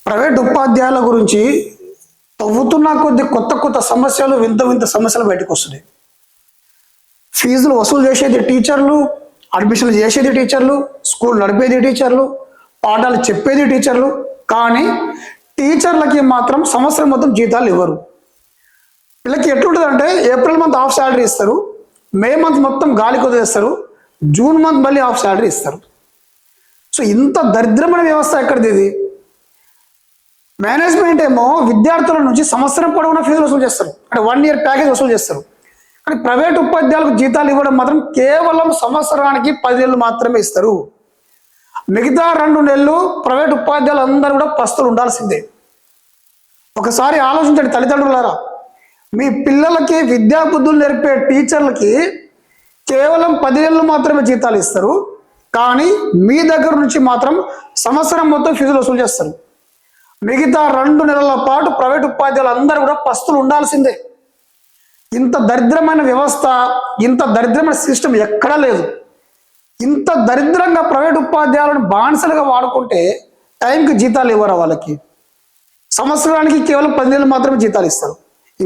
Private ఉపాధ్యాయుల గురించి తవ్వుతున్న కొద్ది కొత్త కొత్త సమస్యలు, వింత వింత సమస్యలు బయటకు వస్తున్నాయి. ఫీజులు వసూలు చేసేది టీచర్లు, అడ్మిషన్లు చేసేది టీచర్లు, స్కూల్ నడిపేది టీచర్లు, పాఠాలు చెప్పేది టీచర్లు. కానీ టీచర్లకి మాత్రం సంవత్సరం మొత్తం జీతాలు ఇవ్వరు. వీళ్ళకి ఎట్లుంటుందంటే ఏప్రిల్ మంత్ హాఫ్ శాలరీ ఇస్తారు, మే మంత్ మొత్తం గాలి కుదిరేస్తారు, జూన్ మంత్ మళ్ళీ హాఫ్ శాలరీ ఇస్తారు. సో ఇంత దరిద్రమైన వ్యవస్థ ఎక్కడిది ఇది? మేనేజ్మెంట్ ఏమో విద్యార్థుల నుంచి సంవత్సరం పొడవునా ఫీజులు వసూలు చేస్తారు, అంటే 1 year ప్యాకేజ్ వసూలు చేస్తారు. కానీ ప్రైవేట్ ఉపాధ్యాయులకు జీతాలు ఇవ్వడం మాత్రం కేవలం సంవత్సరానికి 10 నెలలు మాత్రమే ఇస్తారు. మిగతా 2 నెలలు ప్రైవేట్ ఉపాధ్యాయులు అందరూ కూడా పస్తులు ఉండాల్సిందే. ఒకసారి ఆలోచించండి తల్లిదండ్రులారా, మీ పిల్లలకి విద్యా బుద్ధులు నేర్పే టీచర్లకి కేవలం 10 నెలలు మాత్రమే జీతాలు ఇస్తారు, కానీ మీ దగ్గర నుంచి మాత్రం సంవత్సరం మొత్తం ఫీజులు వసూలు చేస్తారు. మిగతా 2 నెలల పాటు ప్రైవేట్ ఉపాధ్యాయులు అందరూ కూడా పస్తులు ఉండాల్సిందే. ఇంత దరిద్రమైన వ్యవస్థ, ఇంత దరిద్రమైన సిస్టమ్ ఎక్కడా లేదు. ఇంత దరిద్రంగా ప్రైవేట్ ఉపాధ్యాయులను బానిసలుగా వాడుకుంటే టైంకి జీతాలు ఇవ్వరా వాళ్ళకి? సంవత్సరానికి కేవలం 10 నెలలు మాత్రమే జీతాలు ఇస్తారు.